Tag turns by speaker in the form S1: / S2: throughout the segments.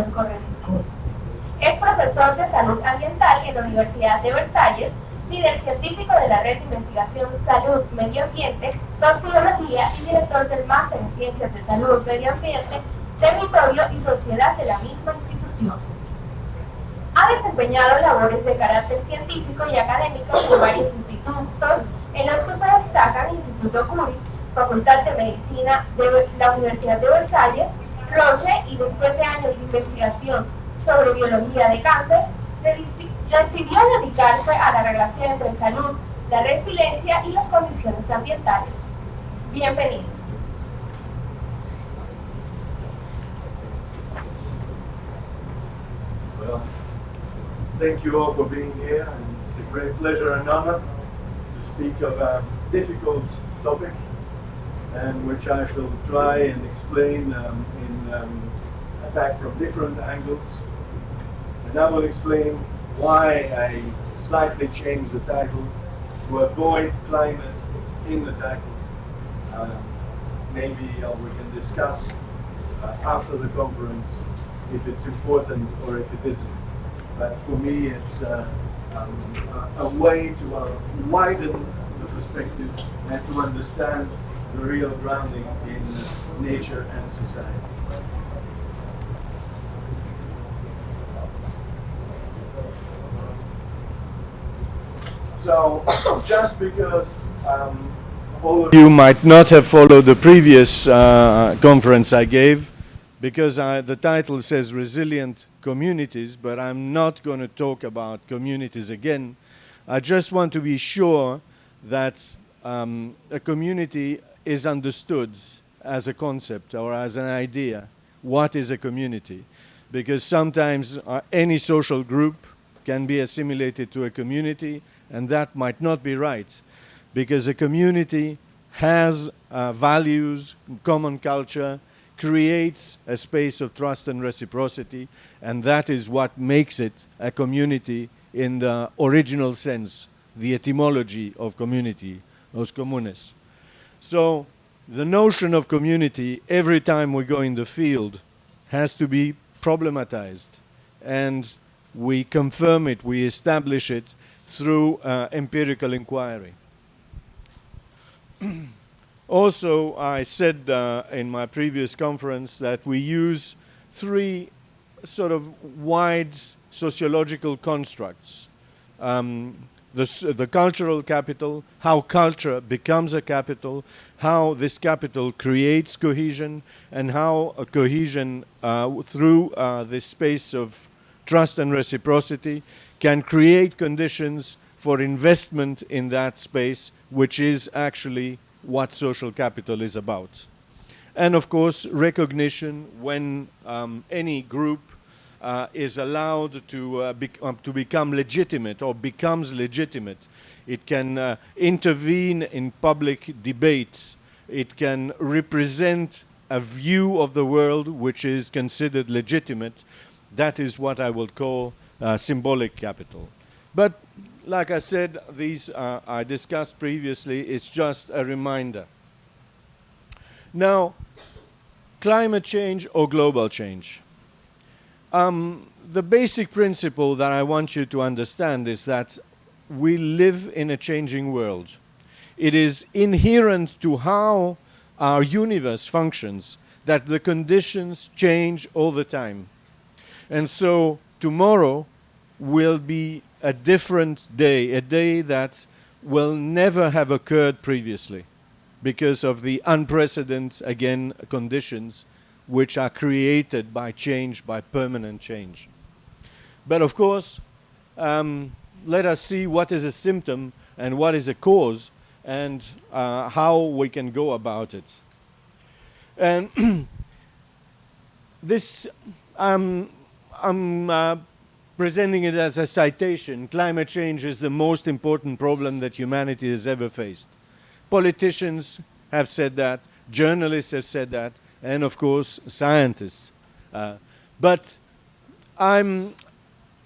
S1: correctos. Es profesor de salud ambiental en la Universidad de Versalles, líder científico de la Red de Investigación Salud Medio Ambiente, toxicología y director del Máster en Ciencias de Salud, Medio Ambiente, Territorio y Sociedad de la misma institución. Ha desempeñado labores de carácter científico y académico en varios institutos, en los que se destacan Instituto Curie, Facultad de Medicina de la Universidad de Versalles, Roche, y después de años de investigación sobre biología de cáncer, decidió dedicarse a la relación entre salud, la resiliencia y las condiciones ambientales. Bienvenido.
S2: Well, thank you all for being here, and it's a great pleasure and honor to speak of a difficult topic, and which I shall try and explain attack from different angles. And I will explain why I slightly changed the title to avoid climate in the title. Maybe we can discuss after the conference if it's important or if it isn't. But for me, it's a way to widen the perspective and to understand the real grounding in nature and society. So, just because all of you might not have followed the previous conference I gave, because the title says Resilient Communities, but I'm not going to talk about communities again. I just want to be sure that a community is understood as a concept or as an idea. What is a community? Because sometimes any social group can be assimilated to a community, and that might not be right, because a community has values, common culture, creates a space of trust and reciprocity, and that is what makes it a community in the original sense, the etymology of community, los comunes. So the notion of community, every time we go in the field, has to be problematized, and we confirm it, we establish it through empirical inquiry. Also, I said in my previous conference that we use three sort of wide sociological constructs. The cultural capital, how culture becomes a capital, how this capital creates cohesion, and how a cohesion through this space of trust and reciprocity can create conditions for investment in that space, which is actually what social capital is about. And of course, recognition when any group is allowed to become legitimate or becomes legitimate. It can intervene in public debate. It can represent a view of the world which is considered legitimate. That is what I will call symbolic capital. But like I said, these I discussed previously, it's just a reminder. Now, climate change or global change. The basic principle that I want you to understand is that we live in a changing world. It is inherent to how our universe functions that the conditions change all the time. And so tomorrow will be a different day, a day that will never have occurred previously because of the unprecedented, again, conditions which are created by change, by permanent change. But of course, let us see what is a symptom and what is a cause and how we can go about it. And this, I'm presenting it as a citation. Climate change is the most important problem that humanity has ever faced. Politicians have said that, journalists have said that, and of course, scientists. But I'm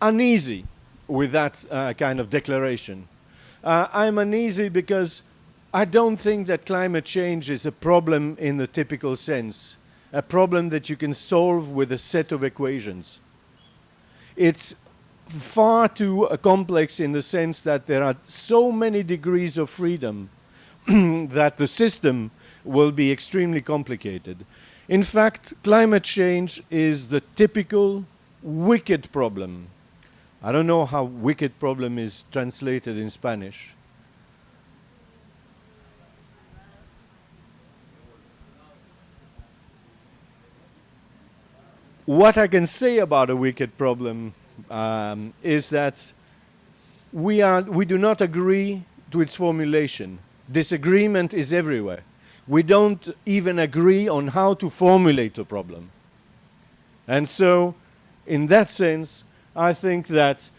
S2: uneasy with that kind of declaration. I'm uneasy because I don't think that climate change is a problem in the typical sense. a problem that you can solve with a set of equations. It's far too complex in the sense that there are so many degrees of freedom that the system will be extremely complicated. In fact, climate change is the typical wicked problem. I don't know how wicked problem is translated in Spanish. What I can say about a wicked problem is that we do not agree to its formulation. Disagreement is everywhere. We don't even agree on how to formulate a problem. And so, in that sense, I think that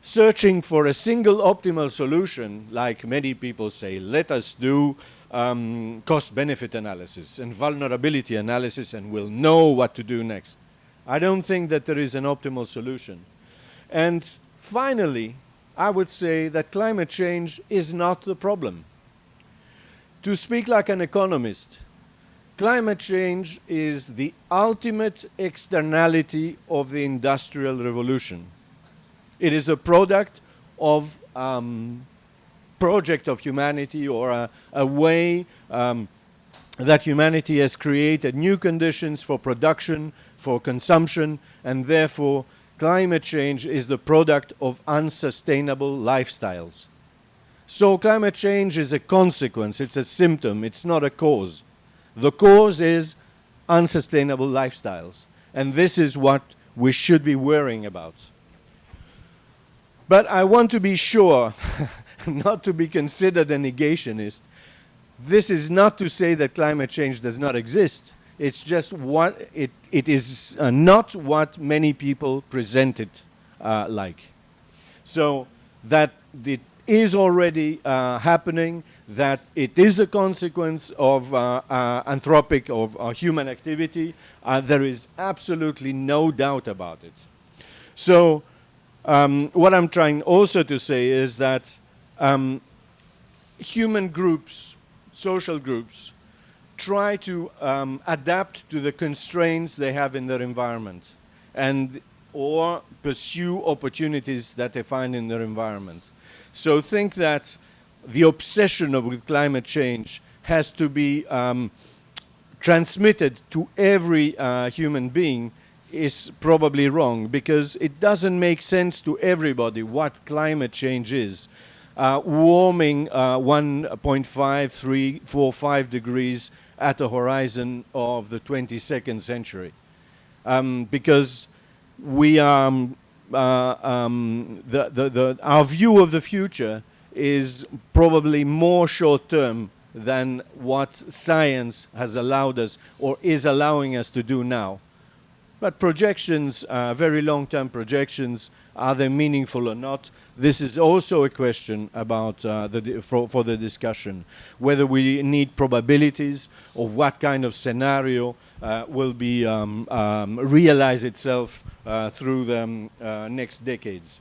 S2: searching for a single optimal solution, like many people say, let us do cost-benefit analysis and vulnerability analysis and we'll know what to do next. I don't think that there is an optimal solution. And finally, I would say that climate change is not the problem. To speak like an economist, climate change is the ultimate externality of the Industrial Revolution. It is a product of project of humanity, or a way that humanity has created new conditions for production, for consumption, and therefore climate change is the product of unsustainable lifestyles. So climate change is a consequence, it's a symptom, it's not a cause. The cause is unsustainable lifestyles, and this is what we should be worrying about. But I want to be sure not to be considered a negationist. This is not to say that climate change does not exist. It's just what it is not what many people present it like. So that it is already happening, that it is a consequence of anthropic, of human activity. There is absolutely no doubt about it. So what I'm trying also to say is that human groups, social groups, try to adapt to the constraints they have in their environment, and or pursue opportunities that they find in their environment. So think that the obsession with climate change has to be transmitted to every human being is probably wrong, because it doesn't make sense to everybody what climate change is. Warming 1.5, 3, 4, 5 degrees at the horizon of the 22nd century. Because we are, our view of the future is probably more short-term than what science has allowed us or is allowing us to do now. But projections, very long-term projections, are they meaningful or not? This is also a question about for the discussion, whether we need probabilities of what kind of scenario will be realize itself through the next decades.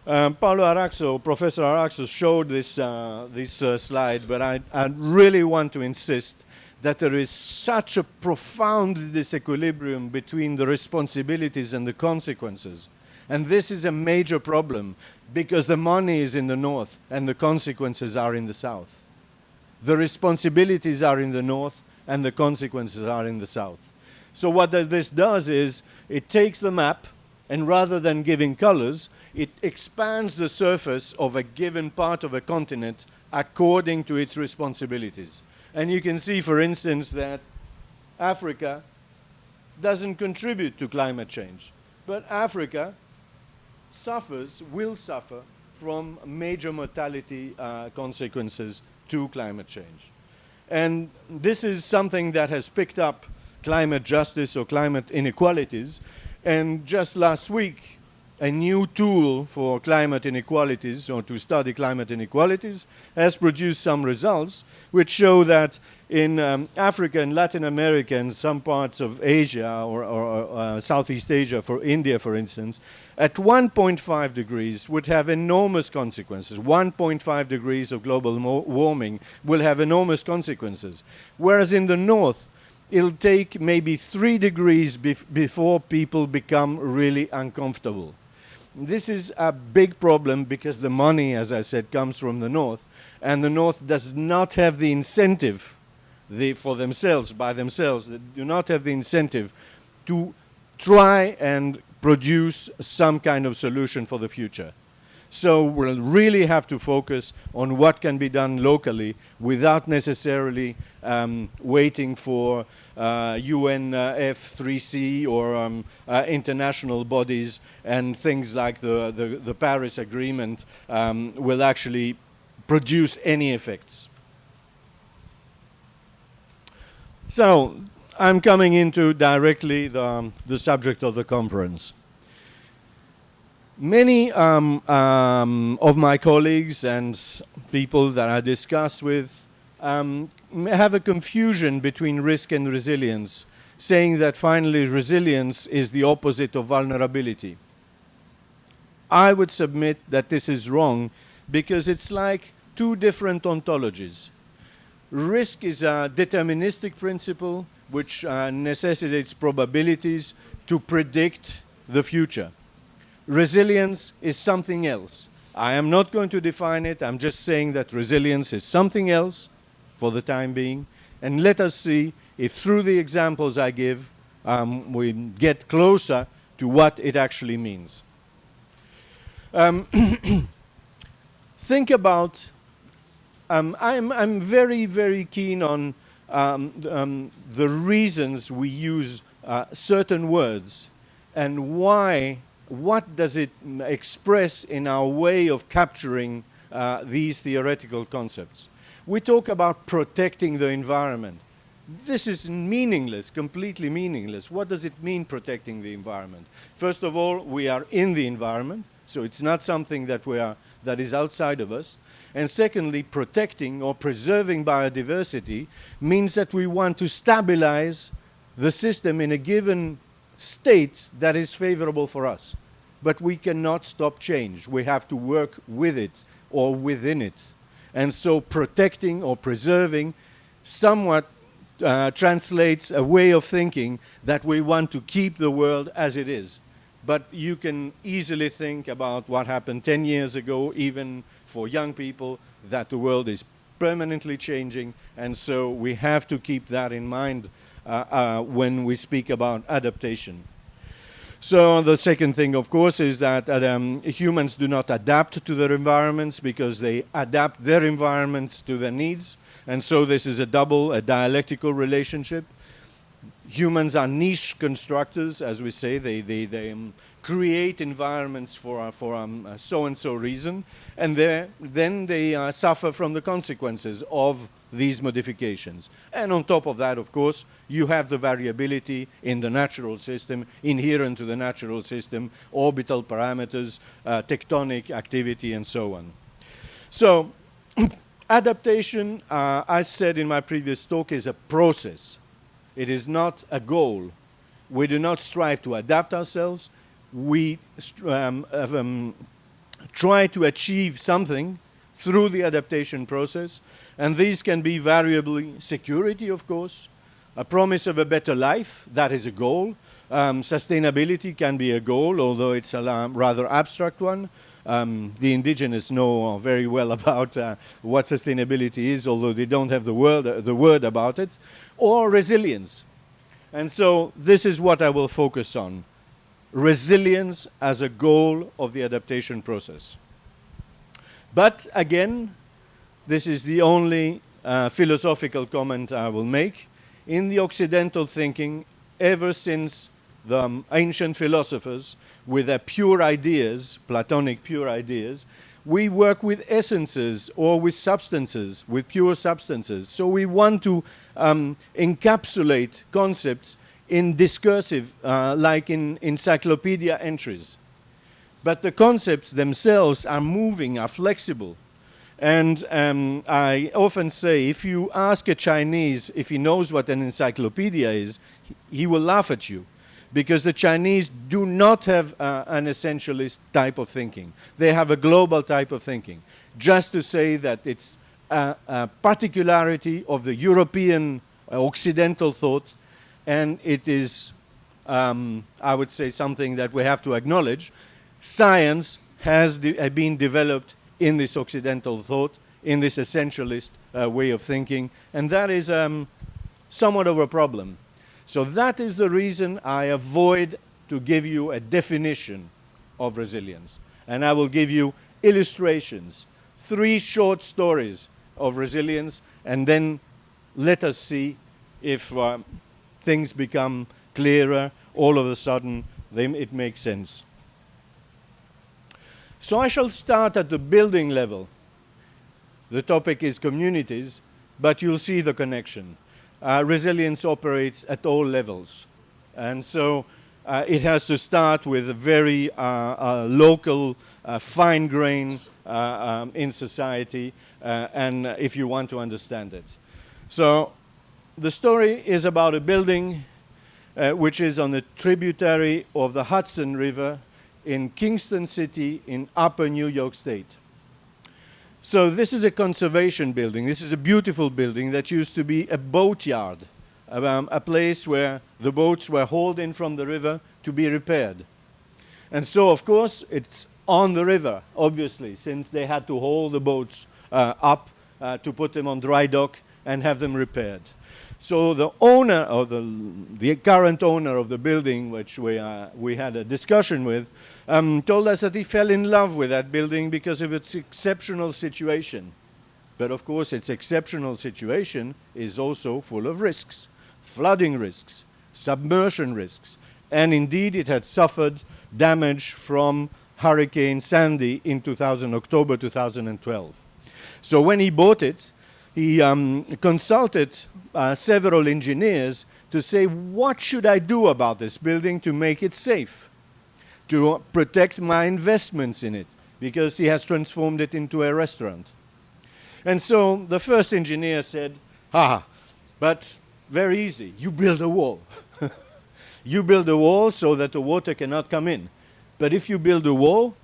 S2: Paulo Araxo, Professor Araxo showed this slide, but I really want to insist that there is such a profound disequilibrium between the responsibilities and the consequences. And this is a major problem, because the money is in the north and the consequences are in the south. The responsibilities are in the north and the consequences are in the south. So what this does is it takes the map, and rather than giving colors, it expands the surface of a given part of a continent according to its responsibilities. And you can see, for instance, that Africa doesn't contribute to climate change. But Africa will suffer from major mortality consequences to climate change. And this is something that has picked up climate justice or climate inequalities. And just last week, a new tool for climate inequalities, or to study climate inequalities, has produced some results which show that in Africa and Latin America and some parts of Asia or Southeast Asia, for India for instance, at 1.5 degrees would have enormous consequences. 1.5 degrees of global warming will have enormous consequences. Whereas in the north, it'll take maybe 3 degrees before people become really uncomfortable. This is a big problem because the money, as I said, comes from the North, and the North does not have the incentive for themselves, by themselves, they do not have the incentive to try and produce some kind of solution for the future. So we'll really have to focus on what can be done locally without necessarily waiting for UNF3C or international bodies, and things like the Paris Agreement will actually produce any effects. So I'm coming into directly the subject of the conference. Many of my colleagues and people that I discuss with have a confusion between risk and resilience, saying that finally resilience is the opposite of vulnerability. I would submit that this is wrong because it's like 2 different ontologies. Risk is a deterministic principle which necessitates probabilities to predict the future. Resilience is something else. I am not going to define it. I'm just saying that resilience is something else for the time being. And let us see if through the examples I give, we get closer to what it actually means. Think about, I'm very, very keen on the reasons we use certain words and why. What does it express in our way of capturing these theoretical concepts? We talk about protecting the environment. This is meaningless, completely meaningless. What does it mean, protecting the environment? First of all, we are in the environment, so it's not something that is outside of us. And secondly, protecting or preserving biodiversity means that we want to stabilize the system in a given state that is favorable for us. But we cannot stop change. We have to work with it or within it. And so protecting or preserving somewhat translates a way of thinking that we want to keep the world as it is. But you can easily think about what happened 10 years ago, even for young people, that the world is permanently changing. And so we have to keep that in mind when we speak about adaptation. So the second thing, of course, is that humans do not adapt to their environments because they adapt their environments to their needs. And so this is a dialectical relationship. Humans are niche constructors, as we say. They create environments for so-and-so reason. And then they suffer from the consequences of these modifications. And on top of that, of course, you have the variability in the natural system, inherent to the natural system, orbital parameters, tectonic activity, and so on. So adaptation, as said in my previous talk, is a process. It is not a goal. We do not strive to adapt ourselves. We try to achieve something through the adaptation process. And these can be variably security, of course, a promise of a better life, that is a goal. Sustainability can be a goal, although it's a rather abstract one. The indigenous know very well about what sustainability is, although they don't have the word about it. Or resilience. And so this is what I will focus on. Resilience as a goal of the adaptation process. But again, this is the only philosophical comment I will make. In the Occidental thinking, ever since the ancient philosophers, with their pure ideas, Platonic pure ideas, we work with essences or with substances, with pure substances. So we want to encapsulate concepts in discursive, like in encyclopedia entries. But the concepts themselves are moving, are flexible. And I often say, if you ask a Chinese if he knows what an encyclopedia is, he will laugh at you. Because the Chinese do not have an essentialist type of thinking. They have a global type of thinking. Just to say that it's a particularity of the European Occidental thought and it is, I would say, something that we have to acknowledge. Science has been developed in this Occidental thought, in this essentialist way of thinking, and that is somewhat of a problem. So that is the reason I avoid to give you a definition of resilience. And I will give you illustrations, 3 short stories of resilience, and then let us see if things become clearer. All of a sudden, it makes sense. So I shall start at the building level. The topic is communities, but you'll see the connection. Resilience operates at all levels. And so it has to start with a very local, fine grain in society, and if you want to understand it. So the story is about a building which is on a tributary of the Hudson River in Kingston City in upper New York State. So this is a conservation building. This is a beautiful building that used to be a boatyard, a place where the boats were hauled in from the river to be repaired. And so, of course, it's on the river, obviously, since they had to haul the boats up to put them on dry dock and have them repaired. So the owner, or the current owner of the building, which we had a discussion with, told us that he fell in love with that building because of its exceptional situation. But of course, its exceptional situation is also full of risks, flooding risks, submersion risks, and indeed it had suffered damage from Hurricane Sandy in October 2012. So when he bought it, he consulted several engineers to say, what should I do about this building to make it safe, to protect my investments in it, because he has transformed it into a restaurant. And so the first engineer said, but very easy, you build a wall. You build a wall so that the water cannot come in. But if you build a wall,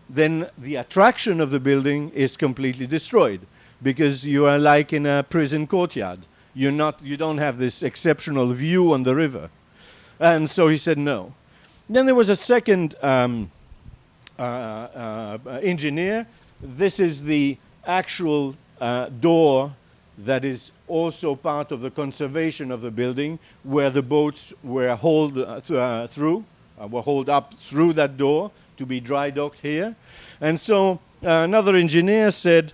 S2: then the attraction of the building is completely destroyed, because you are like in a prison courtyard. You don't have this exceptional view on the river. And so he said no. Then there was a second engineer. This is the actual door that is also part of the conservation of the building, where the boats were hauled up through that door to be dry docked here. And so another engineer said,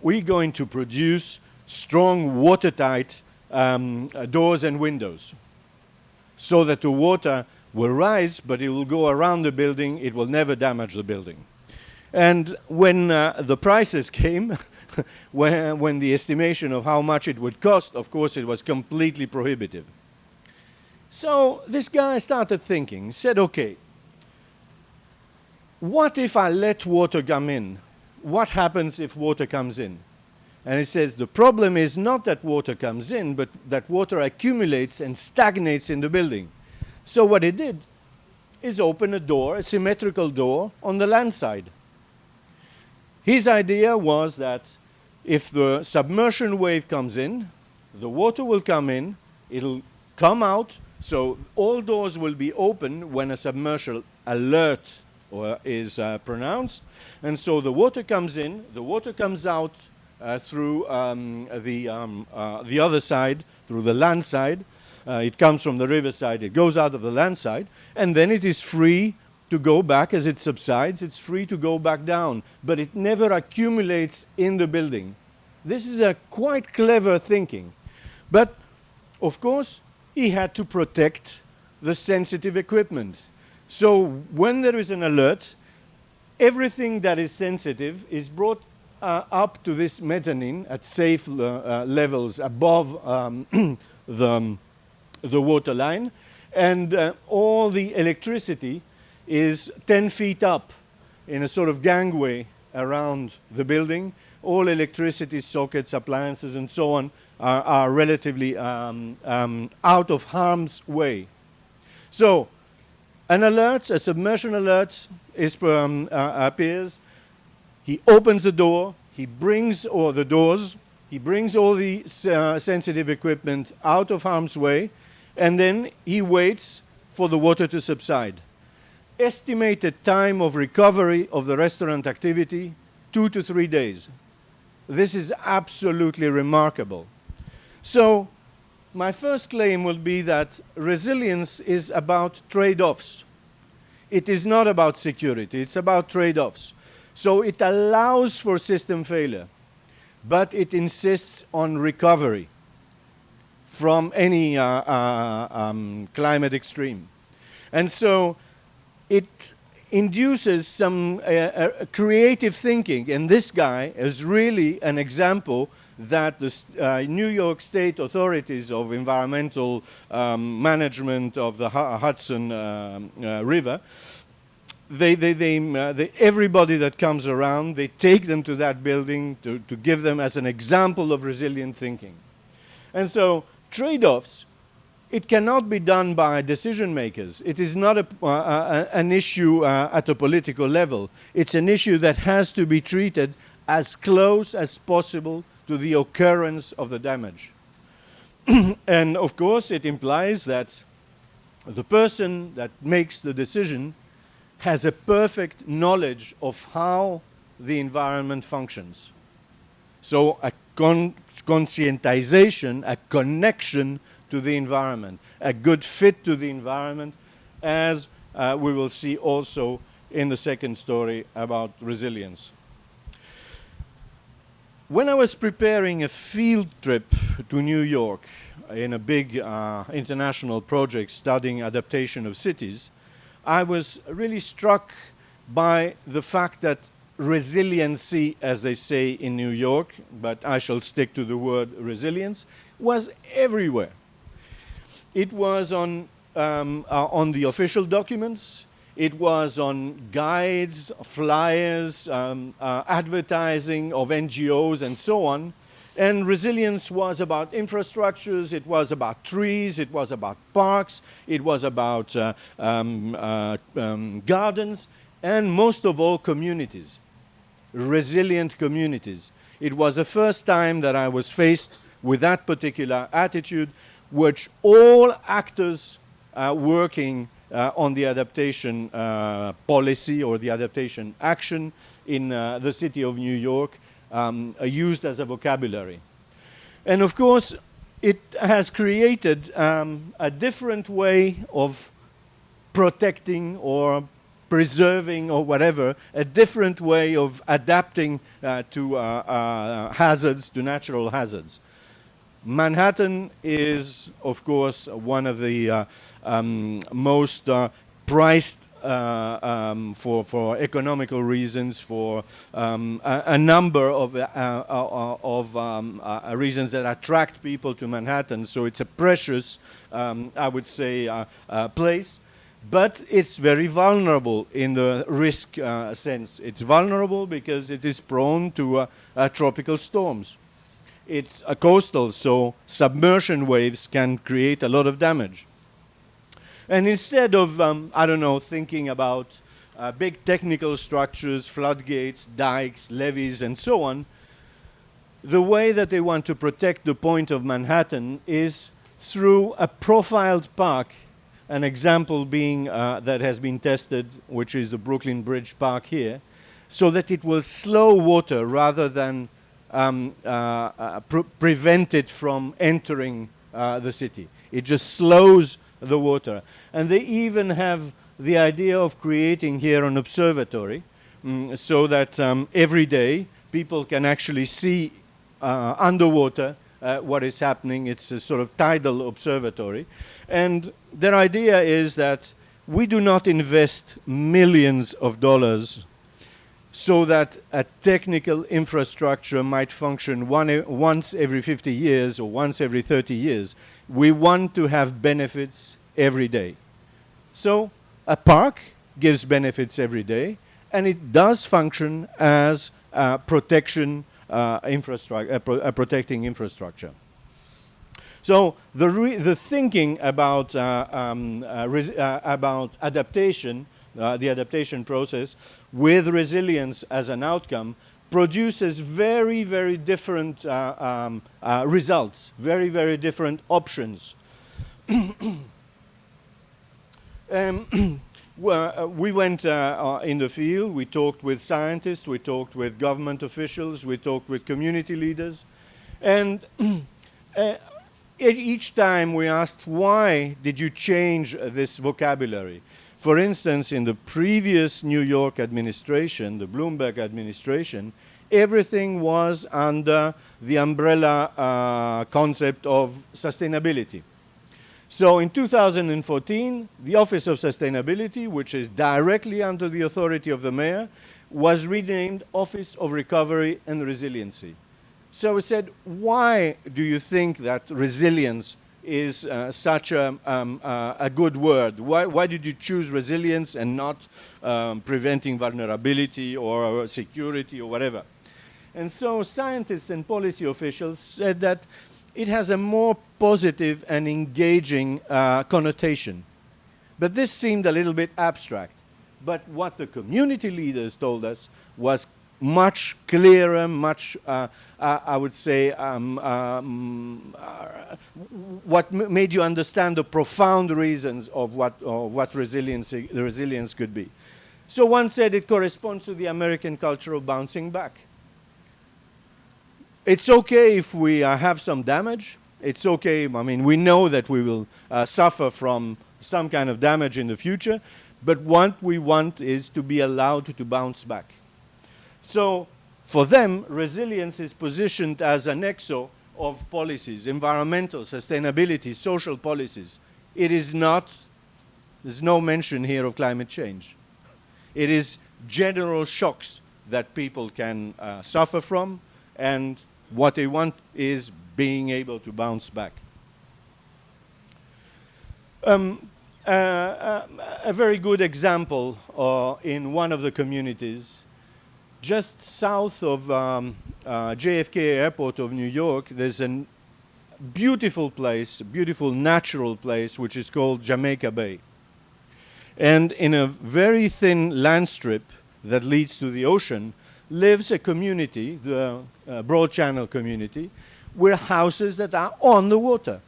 S2: we're going to produce strong watertight doors and windows so that the water will rise, but it will go around the building. It will never damage the building. And when the prices came, when the estimation of how much it would cost, of course, it was completely prohibitive. So this guy started thinking, said, okay, what if I let water come in? What happens if water comes in? And he says the problem is not that water comes in, but that water accumulates and stagnates in the building. So what he did is open a door, a symmetrical door on the land side. His idea was that if the submersion wave comes in, the water will come in, it'll come out, so all doors will be open when a submersion alert is pronounced. And so the water comes in, the water comes out through the other side, through the land side. It comes from the river side, it goes out of the land side, and then it is free to go back as it subsides. It's free to go back down, but it never accumulates in the building. This is a quite clever thinking. But, of course, he had to protect the sensitive equipment. So when there is an alert, everything that is sensitive is brought up to this mezzanine at safe levels above the water line, and all the electricity is 10 feet up in a sort of gangway around the building. All electricity sockets, appliances, and so on are relatively out of harm's way. So an alert, a submersion alert appears. He opens the door, he brings all the doors, he brings all the sensitive equipment out of harm's way, and then he waits for the water to subside. Estimated time of recovery of the restaurant activity, 2 to 3 days. This is absolutely remarkable. So my first claim will be that resilience is about trade-offs. It is not about security, it's about trade-offs. So it allows for system failure, but it insists on recovery from any climate extreme. And so it induces some creative thinking, and this guy is really an example that the New York State authorities of environmental management of the Hudson River, everybody that comes around, they take them to that building to give them as an example of resilient thinking. And so trade-offs, it cannot be done by decision makers. It is not an issue at a political level. It's an issue that has to be treated as close as possible to the occurrence of the damage. And of course, it implies that the person that makes the decision has a perfect knowledge of how the environment functions. So a conscientization, a connection to the environment, a good fit to the environment, as we will see also in the second story about resilience. When I was preparing a field trip to New York in a big international project studying adaptation of cities, I was really struck by the fact that resiliency, as they say in New York, but I shall stick to the word resilience, was everywhere. It was on the official documents. It was on guides, flyers, advertising of NGOs and so on. And resilience was about infrastructures, it was about trees, it was about parks, it was about gardens, and most of all communities, resilient communities. It was the first time that I was faced with that particular attitude, which all actors working on the adaptation policy or the adaptation action in the city of New York used as a vocabulary. And of course, it has created a different way of protecting or preserving or whatever, a different way of adapting to hazards, to natural hazards. Manhattan is, of course, one of the most priced for economical reasons, for a number of reasons that attract people to Manhattan. So it's a precious, I would say, place. But it's very vulnerable in the risk sense. It's vulnerable because it is prone to tropical storms. It's a coastal, so submersion waves can create a lot of damage. And instead of, I don't know, thinking about big technical structures, floodgates, dikes, levees, and so on, the way that they want to protect the point of Manhattan is through a profiled park, an example being that has been tested, which is the Brooklyn Bridge Park here, so that it will slow water rather than prevent it from entering the city. It just slows the water. And they even have the idea of creating here an observatory so that every day people can actually see underwater what is happening. It's a sort of tidal observatory. And their idea is that we do not invest millions of dollars so that a technical infrastructure might function once every 50 years or once every 30 years. We want to have benefits every day. So a park gives benefits every day, and it does function as a protecting infrastructure. So the thinking about adaptation, the adaptation process, with resilience as an outcome, produces very, very different results, very, very different options. Well, we went in the field, we talked with scientists, we talked with government officials, we talked with community leaders, and each time we asked, why did you change this vocabulary? For instance, in the previous New York administration, the Bloomberg administration, everything was under the umbrella concept of sustainability. So in 2014, the Office of Sustainability, which is directly under the authority of the mayor, was renamed Office of Recovery and Resiliency. So we said, why do you think that resilience is such a good word? Why did you choose resilience and not preventing vulnerability or security or whatever? And so scientists and policy officials said that it has a more positive and engaging connotation. But this seemed a little bit abstract. But what the community leaders told us was much clearer, much, I would say, what made you understand the profound reasons of what resilience could be. So one said it corresponds to the American culture of bouncing back. It's okay if we have some damage. It's okay, I mean, we know that we will suffer from some kind of damage in the future, but what we want is to be allowed to bounce back. So for them, resilience is positioned as a nexus of policies, environmental, sustainability, social policies. It is not, there's no mention here of climate change. It is general shocks that people can suffer from, and what they want is being able to bounce back. A very good example in one of the communities, just south of JFK Airport of New York, there's a beautiful place, a beautiful natural place, which is called Jamaica Bay. And in a very thin land strip that leads to the ocean, lives a community, the Broad Channel community, with houses that are on the water.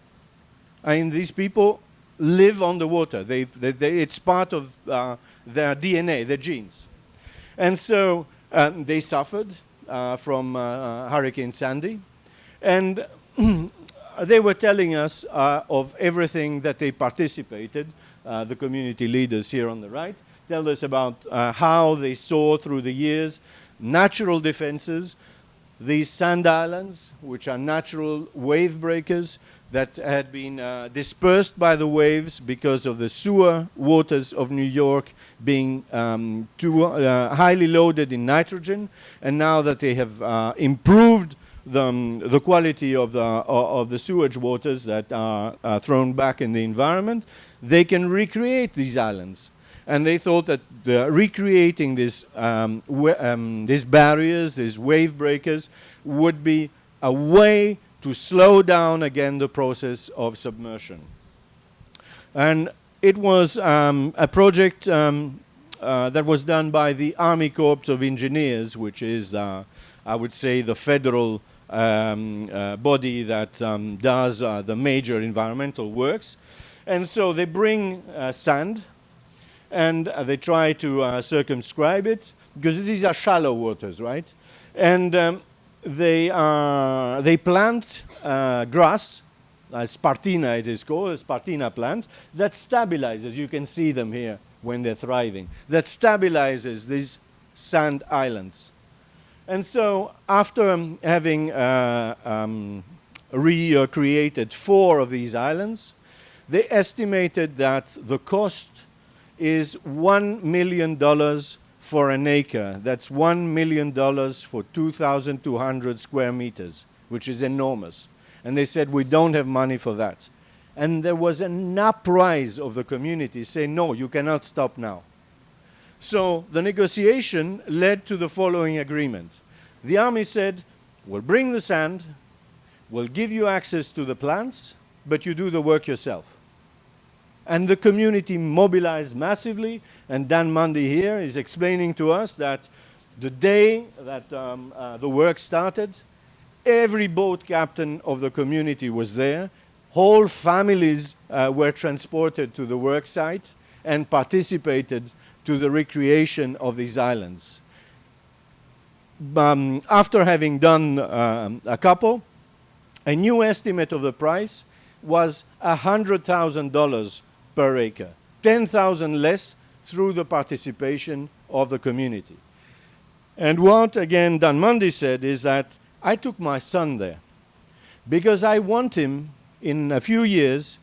S2: I mean, these people live on the water. It's part of their DNA, their genes. And so they suffered from Hurricane Sandy. And they were telling us of everything that they participated, the community leaders here on the right, tell us about how they saw through the years natural defenses, these sand islands, which are natural wave breakers that had been dispersed by the waves because of the sewer waters of New York being too highly loaded in nitrogen. And now that they have improved the quality of the sewage waters that are thrown back in the environment, they can recreate these islands. And they thought that recreating these barriers, these wave breakers, would be a way to slow down again the process of submersion. And it was a project that was done by the Army Corps of Engineers, which is, I would say, the federal body that does the major environmental works. And so they bring sand, and they try to circumscribe it, because these are shallow waters, right? And they plant grass, Spartina it is called, a Spartina plant, that stabilizes, you can see them here when they're thriving, that stabilizes these sand islands. And so after having recreated 4 of these islands, they estimated that the cost is $1 million for an acre. That's $1 million for 2,200 square meters, which is enormous. And they said, we don't have money for that. And there was an uprise of the community saying, no, you cannot stop now. So the negotiation led to the following agreement. The army said, we'll bring the sand, we'll give you access to the plants, but you do the work yourself. And the community mobilized massively, and Dan Mundy here is explaining to us that the day that the work started, every boat captain of the community was there, Whole families were transported to the work site and participated to the recreation of these islands. After having done a couple, a new estimate of the price was $100,000 per acre, 10,000 less through the participation of the community. And what, again, Dan Mundy said is that I took my son there because I want him, in a few years,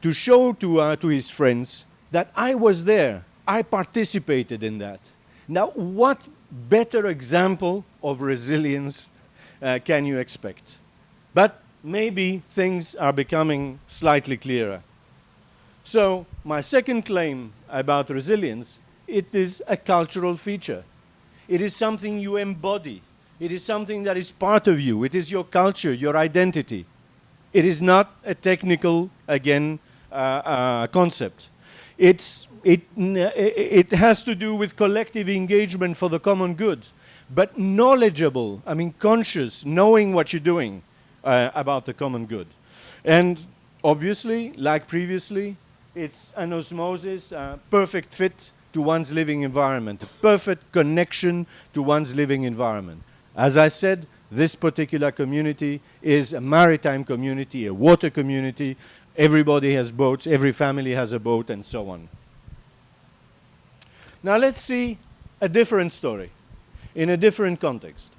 S2: to show to his friends that I was there, I participated in that. Now, what better example of resilience can you expect? But maybe things are becoming slightly clearer. So, my second claim about resilience, it is a cultural feature. It is something you embody. It is something that is part of you. It is your culture, your identity. It is not a technical, again, concept. It has to do with collective engagement for the common good, but knowledgeable, I mean conscious, knowing what you're doing about the common good. And obviously, like previously, it's an osmosis, perfect fit to one's living environment, a perfect connection to one's living environment. As I said, this particular community is a maritime community, a water community. Everybody has boats, every family has a boat, and so on. Now let's see a different story in a different context.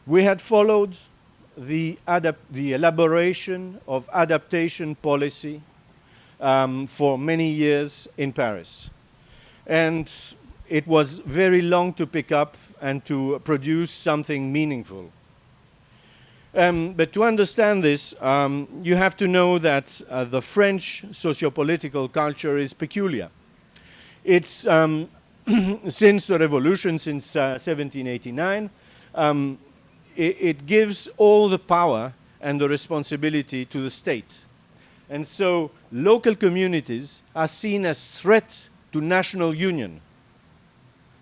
S2: We had followed the elaboration of adaptation policy for many years in Paris. And it was very long to pick up and to produce something meaningful. But to understand this, you have to know that the French sociopolitical culture is peculiar. It's since the revolution, since 1789, it gives all the power and the responsibility to the state. And so local communities are seen as threat to national union.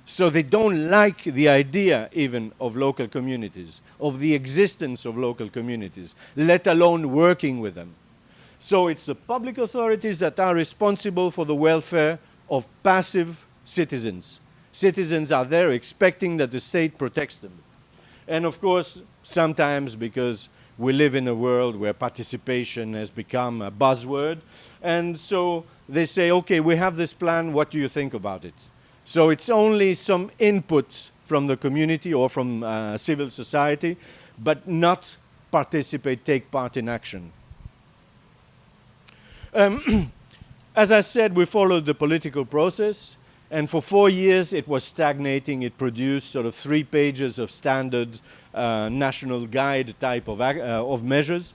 S2: So they don't like the idea even of local communities, of the existence of local communities, let alone working with them. So it's the public authorities that are responsible for the welfare of passive citizens. Citizens are there expecting that the state protects them. And of course, sometimes because we live in a world where participation has become a buzzword, and so they say, okay, we have this plan, what do you think about it? So it's only some input from the community or from civil society, but not take part in action. As I said, we followed the political process, and for 4 years it was stagnating. It produced sort of 3 pages of standard national guide type of measures.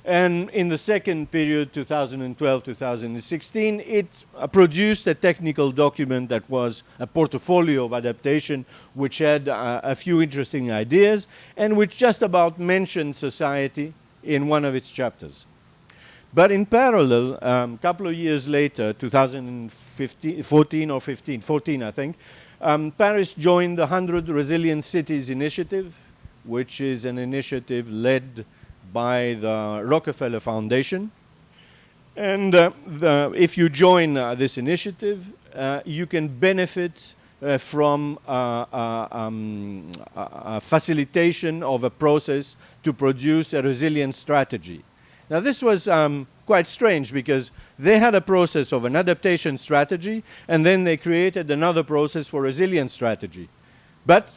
S2: And in the second period, 2012-2016, it produced a technical document that was a portfolio of adaptation, which had a few interesting ideas, and which just about mentioned society in one of its chapters. But in parallel, a couple of years later, 2014, I think, Paris joined the 100 Resilient Cities Initiative, which is an initiative led by the Rockefeller Foundation. And if you join this initiative, you can benefit from a facilitation of a process to produce a resilience strategy. Now this was quite strange because they had a process of an adaptation strategy and then they created another process for resilience strategy. But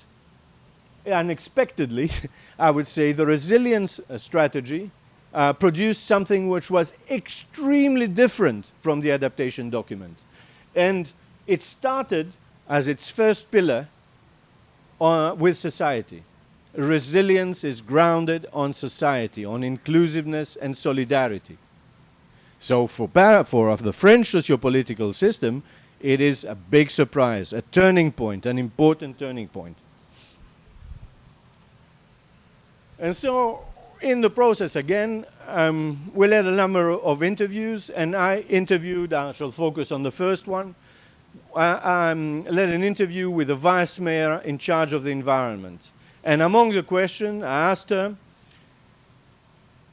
S2: unexpectedly, I would say, the resilience strategy produced something which was extremely different from the adaptation document. And it started as its first pillar with society. Resilience is grounded on society, on inclusiveness and solidarity. So for the French sociopolitical system, it is a big surprise, a turning point, an important turning point. And so, in the process again, we led a number of interviews, and I interviewed, I shall focus on the first one, led an interview with the vice mayor in charge of the environment. And among the questions, I asked her,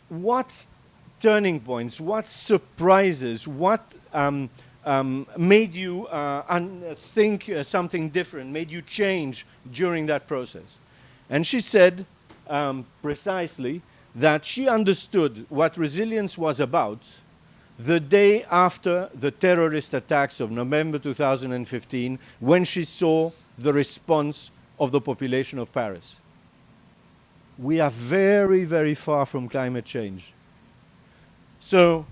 S2: what turning points, what surprises, what made you think something different, made you change during that process? And she said precisely that she understood what resilience was about the day after the terrorist attacks of November 2015, when she saw the response of the population of Paris. We are very, very far from climate change. So,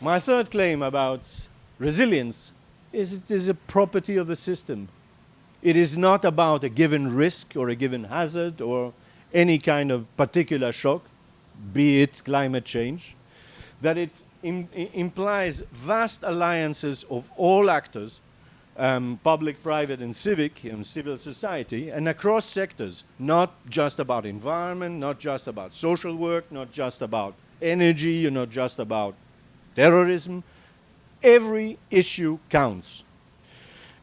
S2: my third claim about resilience is it is a property of the system. It is not about a given risk or a given hazard or any kind of particular shock, be it climate change, that it implies vast alliances of all actors, public, private, and civic, and civil society, and across sectors, not just about environment, not just about social work, not just about energy, not just about terrorism. Every issue counts.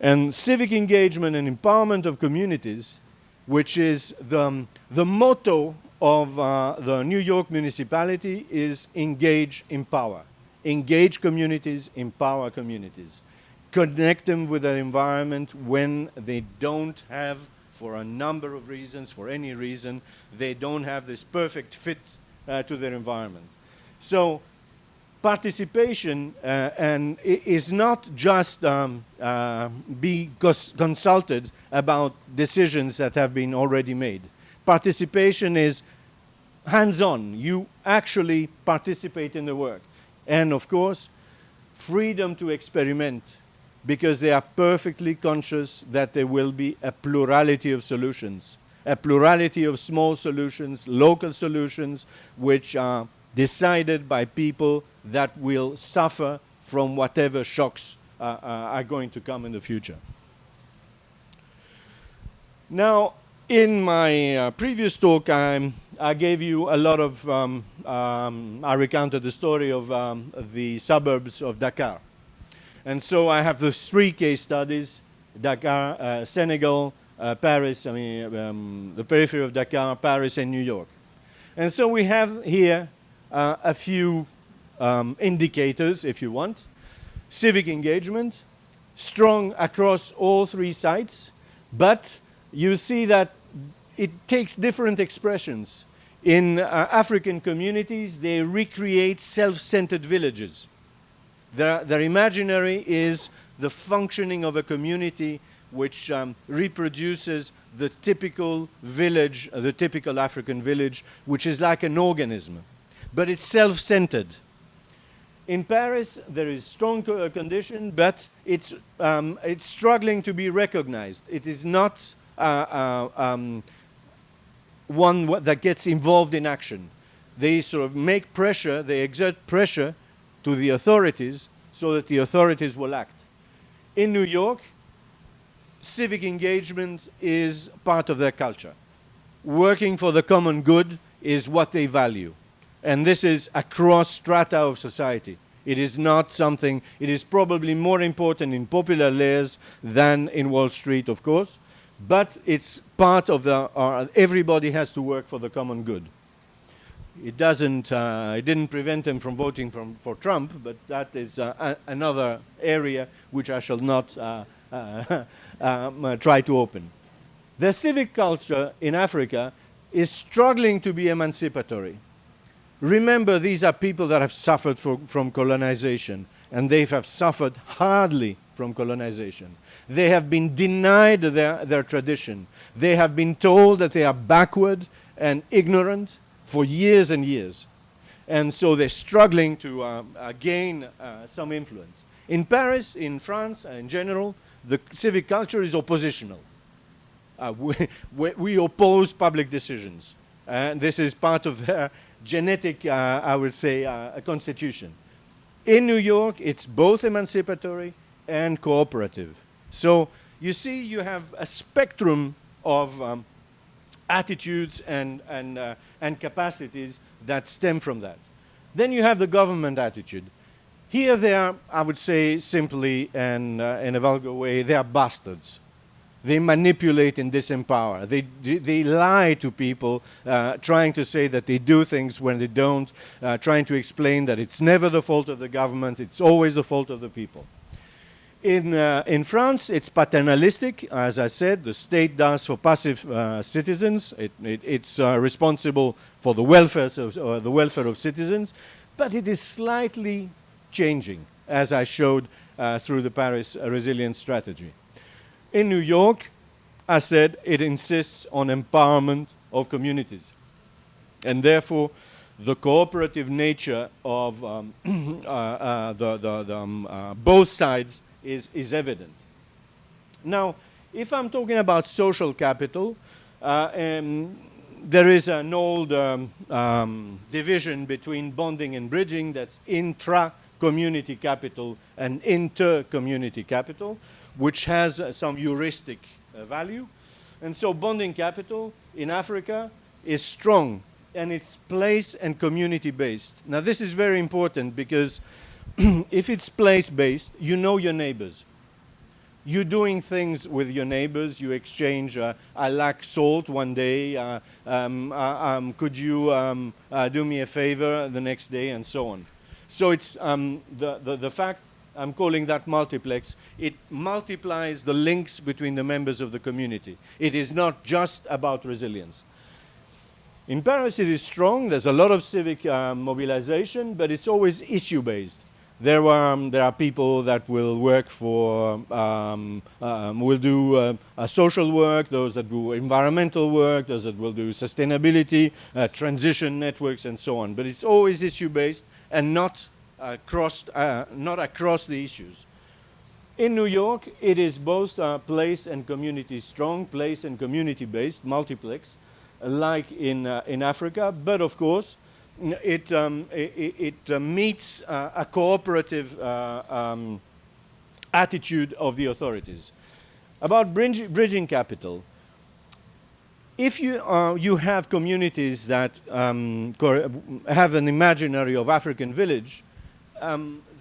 S2: And civic engagement and empowerment of communities, which is the motto of the New York municipality, is engage, empower. Engage communities, empower communities. Connect them with their environment when they don't have, for a number of reasons, for any reason, they don't have this perfect fit to their environment. So participation is not just be consulted about decisions that have been already made. Participation is hands-on. You actually participate in the work. And of course, freedom to experiment, because they are perfectly conscious that there will be a plurality of solutions, a plurality of small solutions, local solutions, which are decided by people that will suffer from whatever shocks are going to come in the future. Now, in my previous talk, I gave you a lot of, I recounted the story of the suburbs of Dakar. And so I have the three case studies: Dakar, Senegal, Paris, the periphery of Dakar, Paris, and New York. And so we have here a few indicators, if you want. Civic engagement, strong across all three sites, but you see that it takes different expressions. In African communities, they recreate self-centered villages. Their imaginary is the functioning of a community which reproduces the typical village, the typical African village, which is like an organism, but it's self-centered. In Paris, there is strong condition, but it's struggling to be recognized. It is not one that gets involved in action. They sort of make pressure, they exert pressure to the authorities so that the authorities will act. In New York, civic engagement is part of their culture. Working for the common good is what they value. And this is across strata of society. It is not something, it is probably more important in popular layers than in Wall Street, of course, but it's part of the, everybody has to work for the common good. It didn't prevent them from voting for Trump, but that is another area which I shall not try to open. The civic culture in Africa is struggling to be emancipatory. Remember, these are people that have suffered from colonization, and they have suffered hardly from colonization. They have been denied their tradition. They have been told that they are backward and ignorant for years and years. And so they're struggling to gain some influence. In Paris, in France, in general, the civic culture is oppositional. We oppose public decisions. And this is part of their genetic, I would say, constitution. In New York, it's both emancipatory and cooperative. So you see, you have a spectrum of attitudes and capacities that stem from that. Then you have the government attitude. Here they are, I would say simply and in a vulgar way, they are bastards. They manipulate and disempower. They lie to people, trying to say that they do things when they don't, trying to explain that it's never the fault of the government, it's always the fault of the people. In France, it's paternalistic. As I said, the state does for passive citizens. It's responsible for the welfare of citizens, but it is slightly changing, as I showed through the Paris Resilience Strategy. In New York, I said it insists on empowerment of communities, and therefore the cooperative nature of both sides is evident. Now, if I'm talking about social capital, there is an old division between bonding and bridging, that's intra-community capital and inter-community capital, which has some heuristic value. And so bonding capital in Africa is strong, and it's place and community based. Now this is very important because if it's place based, you know your neighbors. You're doing things with your neighbors, you exchange, I lack salt one day, could you do me a favor the next day, and so on. So it's the fact, I'm calling that multiplex, it multiplies the links between the members of the community. It is not just about resilience. In Paris it is strong, there's a lot of civic mobilization, but it's always issue-based. There are people that will work for, will do social work, those that do environmental work, those that will do sustainability, transition networks, and so on. But it's always issue-based and not across the issues. In New York, it is both place and community strong, place and community-based, multiplex, like in Africa, but of course, it meets a cooperative attitude of the authorities. About bridging capital, if you have communities that have an imaginary of African village,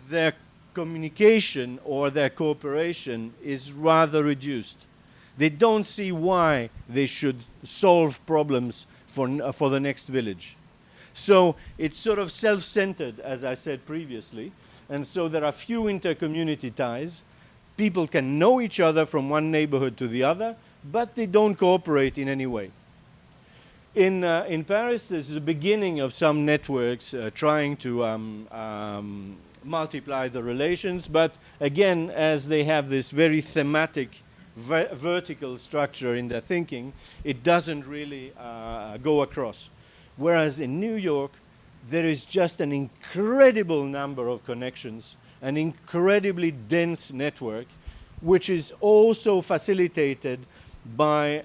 S2: their communication or their cooperation is rather reduced. They don't see why they should solve problems for the next village. So it's sort of self-centered, as I said previously, and so there are few inter-community ties. People can know each other from one neighborhood to the other, but they don't cooperate in any way. In Paris, there's the beginning of some networks trying to multiply the relations, but again, as they have this very thematic vertical structure in their thinking, it doesn't really go across. Whereas in New York, there is just an incredible number of connections, an incredibly dense network, which is also facilitated by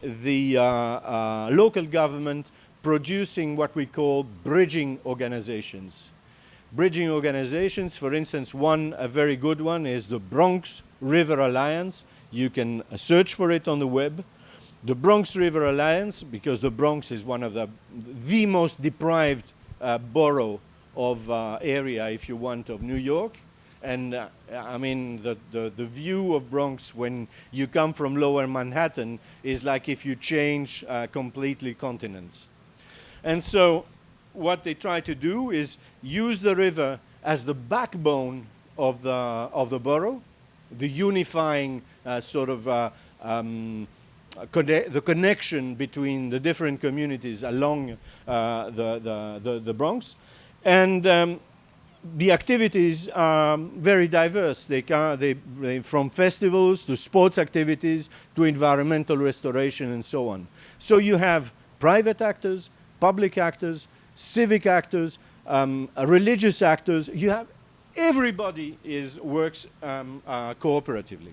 S2: the local government producing what we call bridging organizations. Bridging organizations, for instance, a very good one is the Bronx River Alliance. You can search for it on the web. The Bronx River Alliance, because the Bronx is one of the most deprived borough of area, if you want, of New York. And I mean, the view of Bronx when you come from lower Manhattan is like if you change completely continents. And so what they try to do is use the river as the backbone of the borough, the unifying sort of the connection between the different communities along the Bronx. And the activities are very diverse. They from festivals to sports activities to environmental restoration and so on. So you have private actors, public actors, civic actors, religious actors. You have everybody works cooperatively.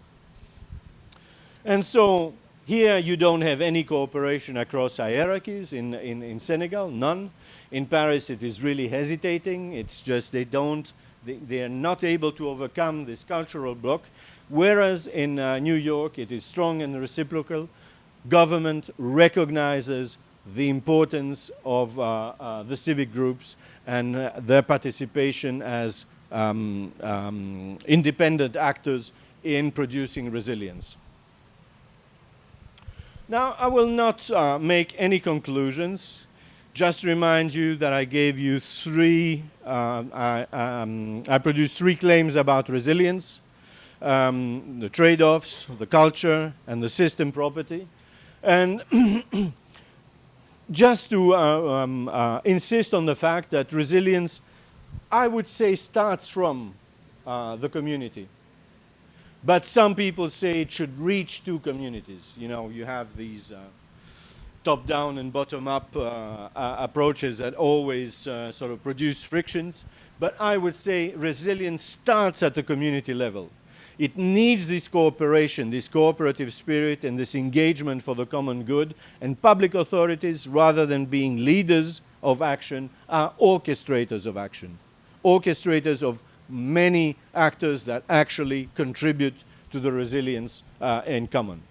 S2: And so here you don't have any cooperation across hierarchies in Senegal, none. In Paris it is really hesitating. It's just they are not able to overcome this cultural block. Whereas in New York it is strong and reciprocal. Government recognizes the importance of the civic groups and their participation as independent actors in producing resilience. Now, I will not make any conclusions. Just remind you that I gave you I produced three claims about resilience, the trade-offs, the culture, and the system property. And just to insist on the fact that resilience, I would say, starts from the community. But some people say it should reach two communities. You know, you have these top-down and bottom-up approaches that always sort of produce frictions. But I would say resilience starts at the community level. It needs this cooperation, this cooperative spirit, and this engagement for the common good. And public authorities, rather than being leaders of action, are orchestrators of action, orchestrators of many actors that actually contribute to the resilience in common.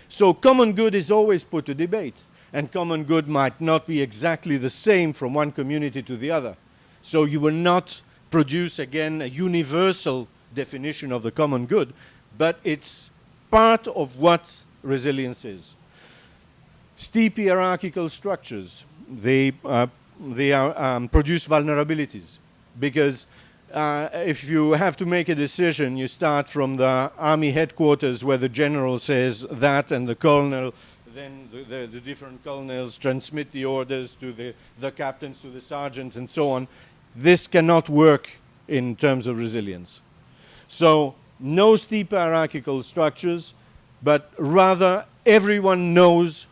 S2: So common good is always put to debate, and common good might not be exactly the same from one community to the other. So you will not produce, again, a universal definition of the common good, but it's part of what resilience is. Steep hierarchical structures, they produce vulnerabilities, because if you have to make a decision, you start from the army headquarters where the general says that, and the colonel, then the different colonels transmit the orders to the captains, to the sergeants, and so on. This cannot work in terms of resilience. So no steep hierarchical structures, but rather everyone knows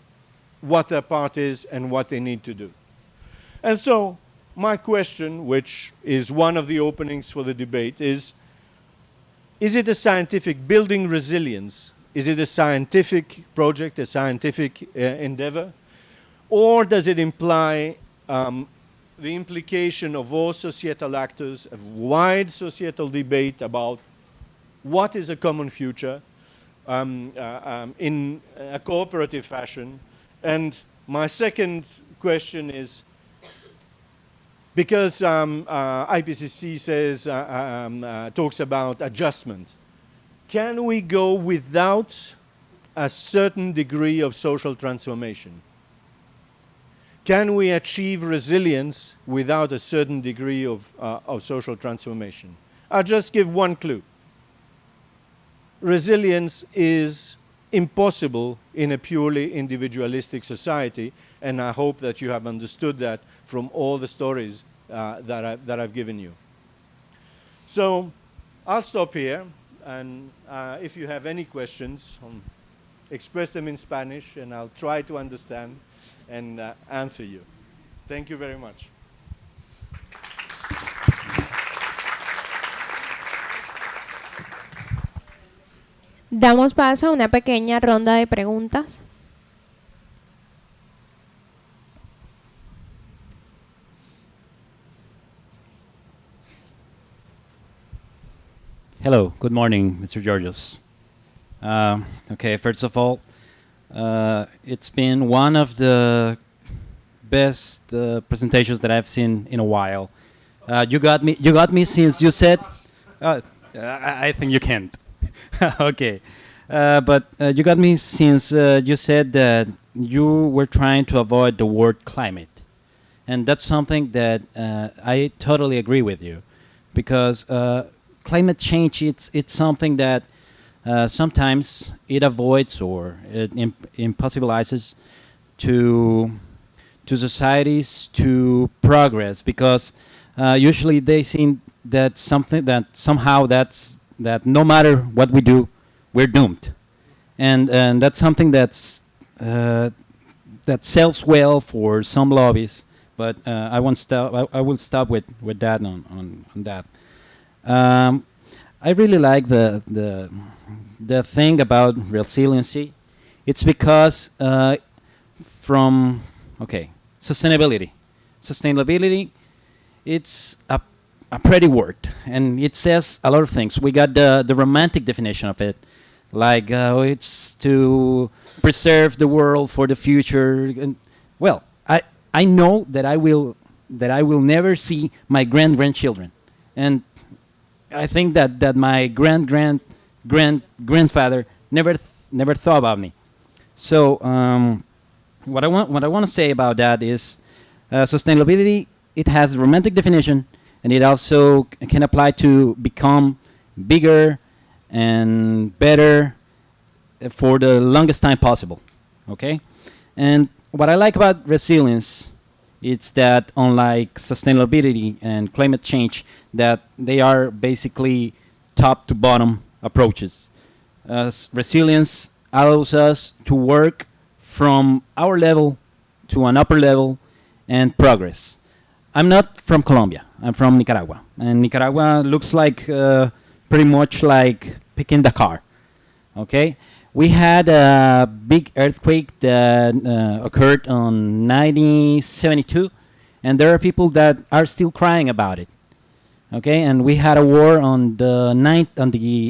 S2: what their part is and what they need to do. And so my question, which is one of the openings for the debate, is it a scientific building resilience? Is it a scientific project, a scientific endeavor? Or does it imply the implication of all societal actors, a wide societal debate about what is a common future in a cooperative fashion? And my second question is, because IPCC says, talks about adjustment, can we go without a certain degree of social transformation? Can we achieve resilience without a certain degree of social transformation? I'll just give one clue. Resilience is impossible in a purely individualistic society, and I hope that you have understood that from all the stories that I've given you. So I'll stop here, and if you have any questions, express them in Spanish, and I'll try to understand and answer you. Thank you very much.
S3: Damos paso a una pequeña ronda de preguntas.
S4: Hello, good morning, Mr. Georgios. Okay, first of all, it's been one of the best presentations that I've seen in a while. You got me since you said. I think you can't. Okay, but you got me since you said that you were trying to avoid the word climate, and that's something that I totally agree with you, because climate change, it's something that sometimes it avoids or it impossibilities to societies to progress, because usually they see that something that somehow that no matter what we do, we're doomed, and that's something that sells well for some lobbies, but I won't stop. I will stop with that on that. I really like the thing about resiliency. It's because from sustainability, it's a pretty word, and it says a lot of things. We got the romantic definition of it, like it's to preserve the world for the future. And well, I know that I will never see my grandchildren, and I think that my grandfather never thought about me. So what I want to say about that is sustainability. It has a romantic definition, and it also can apply to become bigger and better for the longest time possible. Okay, and what I like about resilience, it's that unlike sustainability and climate change, that they are basically top to bottom approaches. Resilience allows us to work from our level to an upper level and progress. I'm not from Colombia. I'm from Nicaragua, and Nicaragua looks like pretty much like Peking Dakar. Okay, we had a big earthquake that occurred on 1972, and there are people that are still crying about it. Okay, and we had a war on the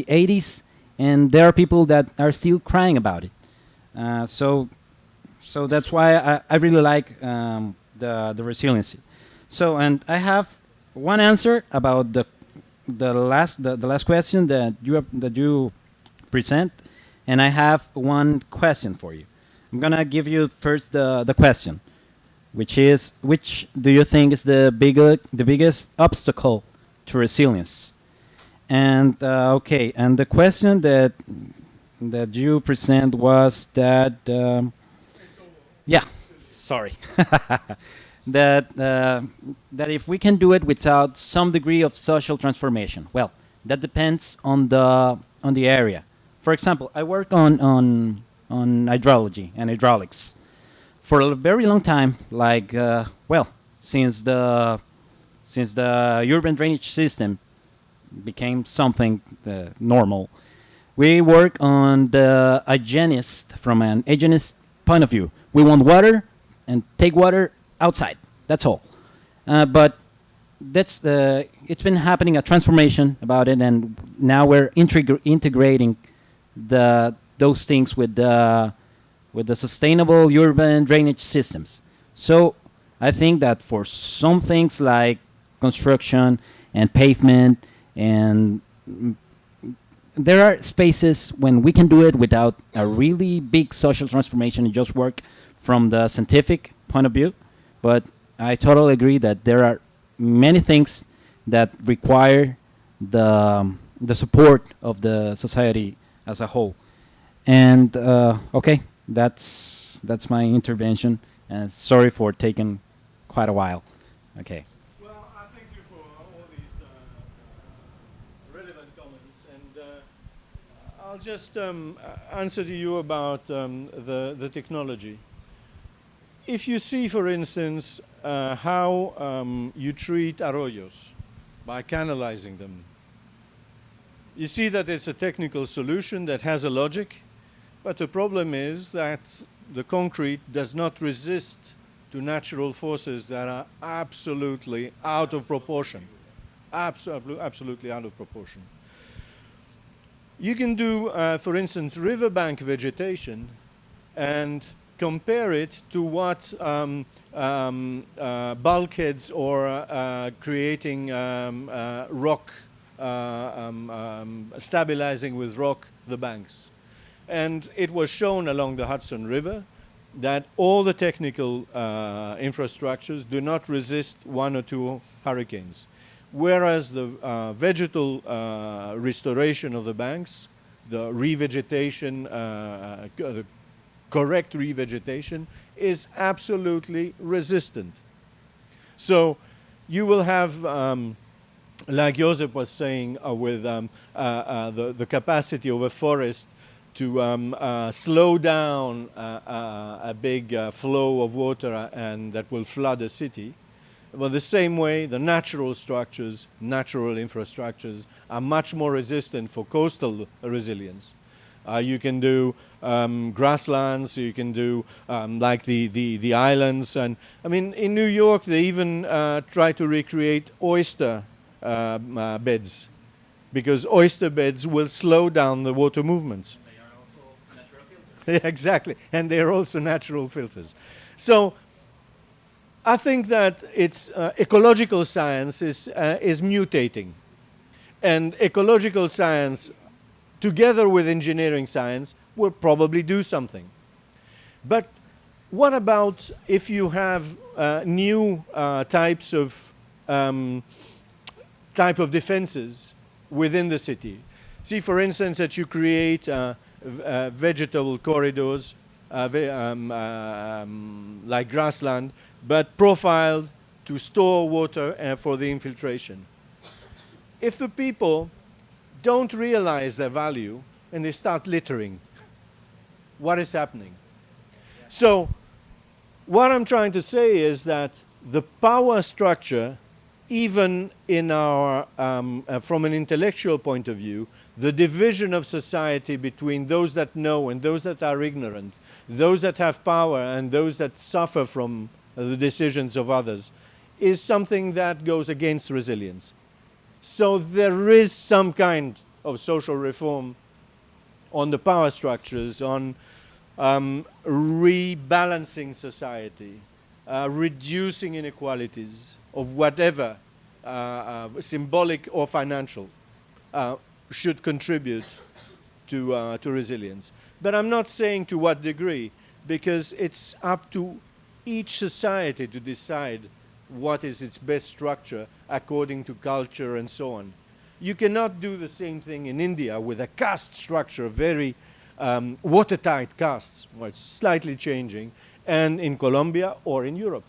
S4: 80s, and there are people that are still crying about it. So that's why I really like the resiliency. So, and I have one answer about the last question that you present, and I have one question for you. I'm gonna give you first the question, which do you think is the biggest obstacle to resilience? And okay, and the question that you present was that yeah, sorry. that if we can do it without some degree of social transformation. Well, that depends on the area. For example, I work on hydrology and hydraulics for a very long time. Like since the urban drainage system became something normal, we work on the hygienist from an hygienist point of view. We want water and take water outside. That's all. But it's been happening a transformation about it, and now we're integrating those things with the sustainable urban drainage systems. So I think that for some things like construction and pavement, and there are spaces when we can do it without a really big social transformation and just work from the scientific point of view. But I totally agree that there are many things that require the support of the society as a whole. And okay, that's my intervention. And sorry for taking quite a while. Okay.
S2: Well, I thank you for all these relevant comments, and I'll just answer to you about the technology. If you see, for instance, how you treat arroyos by canalizing them, you see that it's a technical solution that has a logic, but the problem is that the concrete does not resist to natural forces that are absolutely out of proportion. Absolutely out of proportion. You can do, for instance, riverbank vegetation and compare it to what bulkheads or creating rock, stabilizing with rock the banks. And it was shown along the Hudson River that all the technical infrastructures do not resist 1 or 2 hurricanes, whereas the vegetal restoration of the banks, the revegetation, the correct revegetation, is absolutely resistant. So you will have, like Josep was saying, with the capacity of a forest to slow down a big flow of water and that will flood a city. Well, the same way, the natural structures, natural infrastructures are much more resistant for coastal resilience. You can do grasslands, you can do like the islands. And I mean, in New York, they even try to recreate oyster beds, because oyster beds will slow down the water movements.
S4: They are also natural filters.
S2: Exactly, and they're also natural filters. So I think that it's ecological science is mutating, and ecological science, together with engineering science, will probably do something. But what about if you have new type of defenses within the city? See, for instance, that you create vegetable corridors like grassland, but profiled to store water for the infiltration. If the people don't realize their value and they start littering, what is happening? So what I'm trying to say is that the power structure, even in our, from an intellectual point of view, the division of society between those that know and those that are ignorant, those that have power and those that suffer from the decisions of others, is something that goes against resilience. So there is some kind of social reform on the power structures, on rebalancing society, reducing inequalities of whatever, symbolic or financial, should contribute to resilience. But I'm not saying to what degree, because it's up to each society to decide what is its best structure according to culture and so on. You cannot do the same thing in India with a caste structure, very watertight castes, well, it's slightly changing, and in Colombia or in Europe.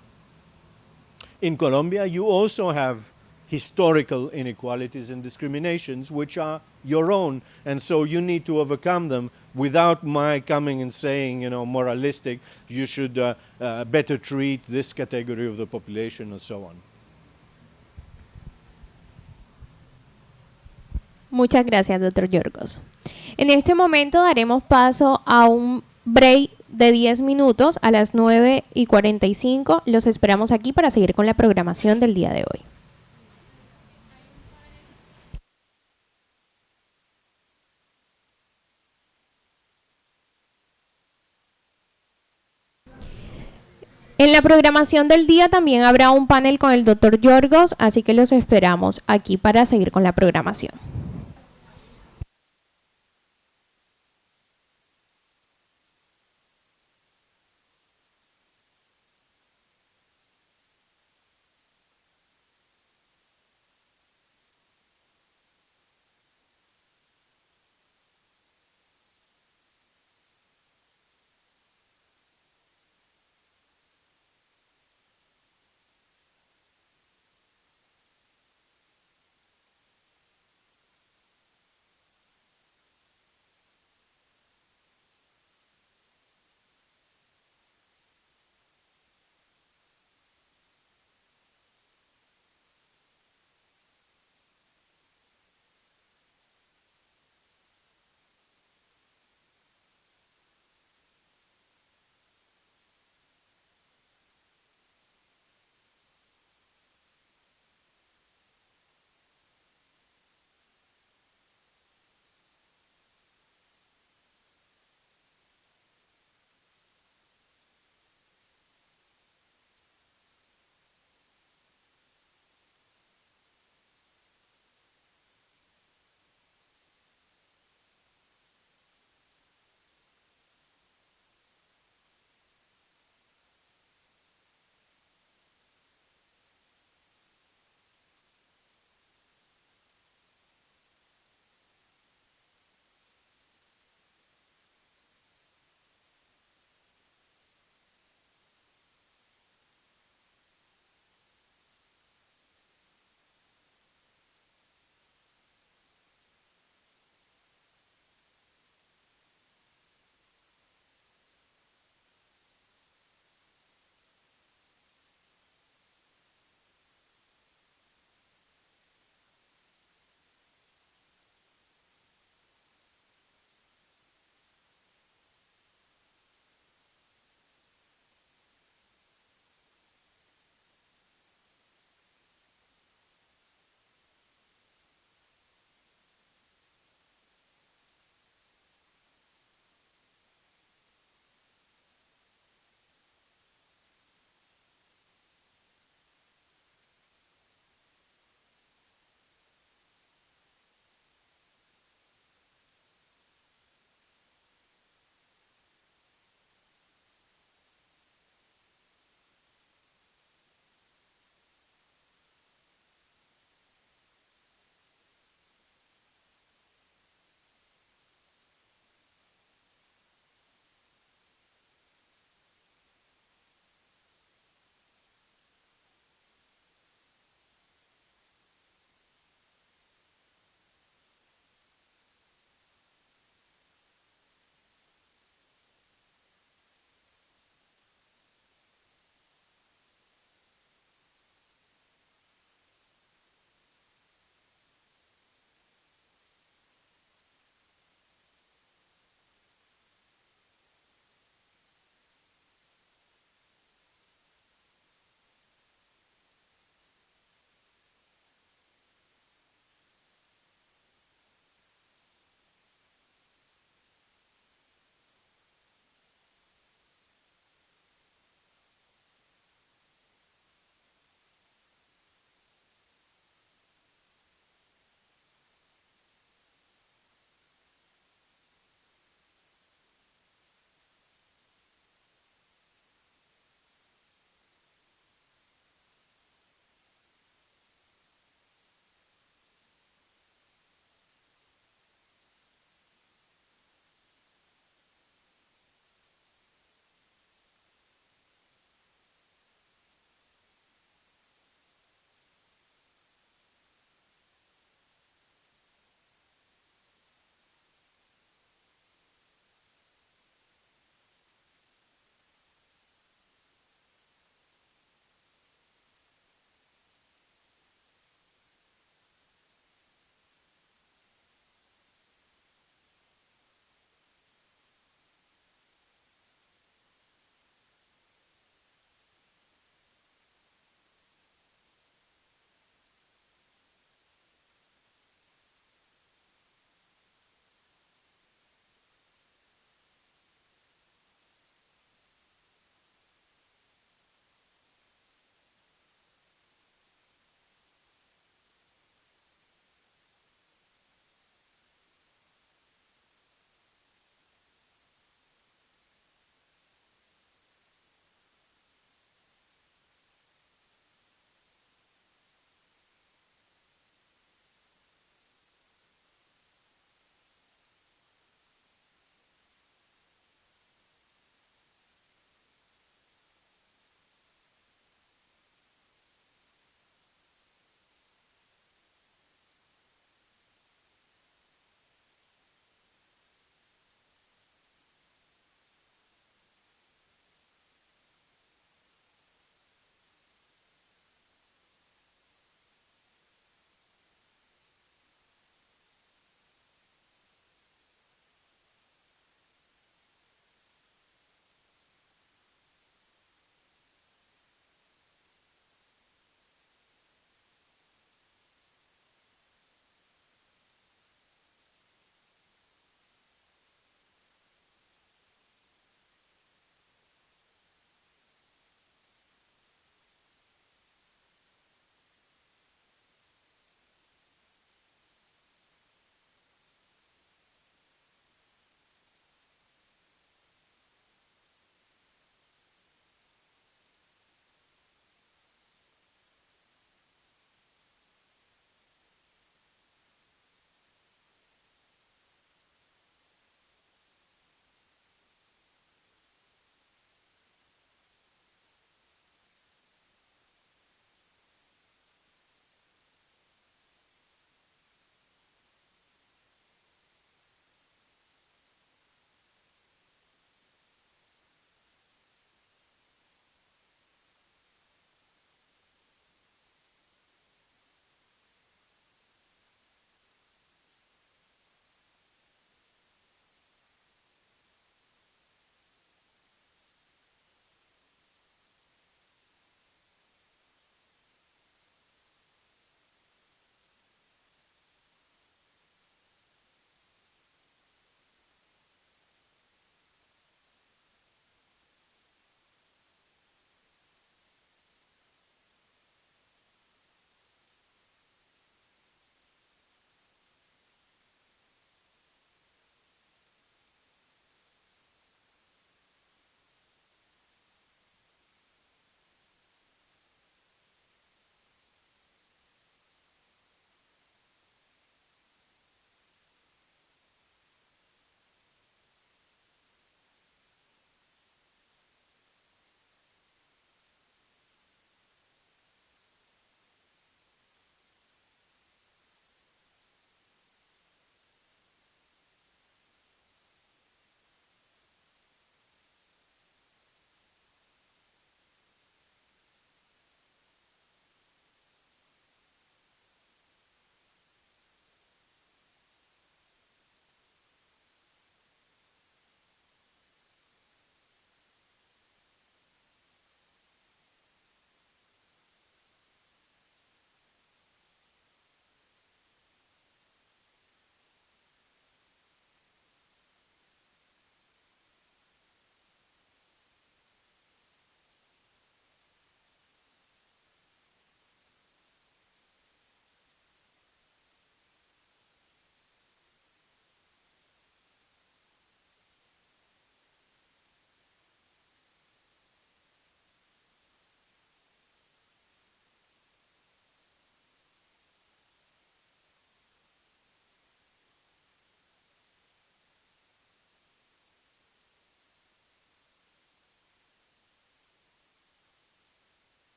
S2: In Colombia, you also have historical inequalities and discriminations which are your own, and so you need to overcome them without my coming and saying, you know, moralistic, you should better treat this category of the population and so on.
S3: Muchas gracias, doctor Yorgos. En este momento daremos paso a un break de 10 minutos a las 9:45. Los esperamos aquí para seguir con la programación del día de hoy. En la programación del día también habrá un panel con el doctor Yorgos, así que los esperamos aquí para seguir con la programación.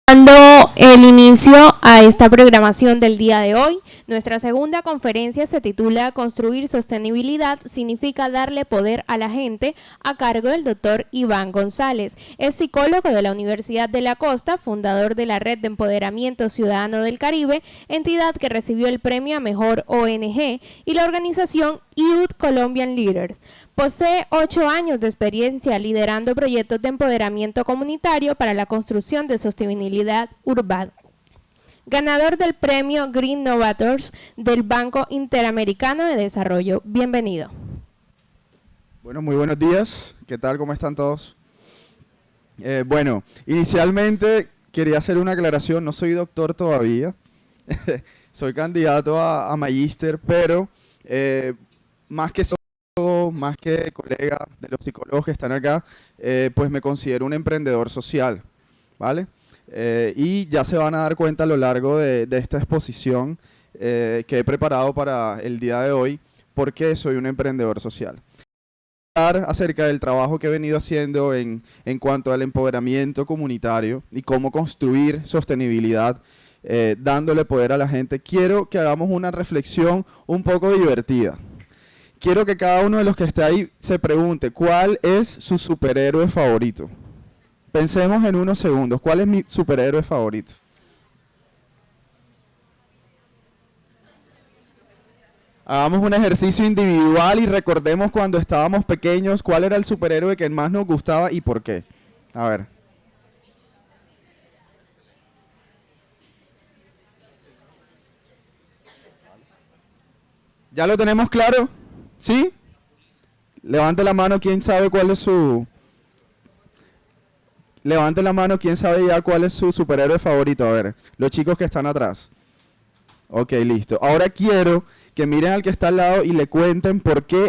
S3: Dando el inicio a esta programación del día de hoy, nuestra segunda conferencia se titula Construir sostenibilidad significa darle poder a la gente, a cargo del doctor Iván González. Es psicólogo de la Universidad de la Costa, fundador de la Red de Empoderamiento Ciudadano del Caribe, entidad que recibió el premio a Mejor ONG, y la organización Youth Colombian Leaders. Posee 8 años de experiencia liderando proyectos de empoderamiento comunitario para la construcción de sostenibilidad urbana. Ganador del premio Green Novators del Banco Interamericano de Desarrollo. Bienvenido.
S5: Bueno, muy buenos días. ¿Qué tal? ¿Cómo están todos? Bueno, inicialmente quería hacer una aclaración. No soy doctor todavía. Soy candidato a magíster, pero más que colega de los psicólogos que están acá, pues me considero un emprendedor social, ¿vale? Y ya se van a dar cuenta a lo largo de esta exposición que he preparado para el día de hoy, por qué soy un emprendedor social. Hablar acerca del trabajo que he venido haciendo en cuanto al empoderamiento comunitario y cómo construir sostenibilidad, dándole poder a la gente. Quiero que hagamos una reflexión un poco divertida. Quiero que cada uno de los que está ahí se pregunte, ¿cuál es su superhéroe favorito? Pensemos en unos segundos, ¿cuál es mi superhéroe favorito? Hagamos un ejercicio individual y recordemos cuando estábamos pequeños, ¿cuál era el superhéroe que más nos gustaba y por qué? A ver. ¿Ya lo tenemos claro? ¿Sí? Levante la mano, ¿quién sabe cuál es su... Levante la mano, ¿quién sabe ya cuál es su superhéroe favorito? A ver, los chicos que están atrás. Ok, listo. Ahora quiero que miren al que está al lado y le cuenten por qué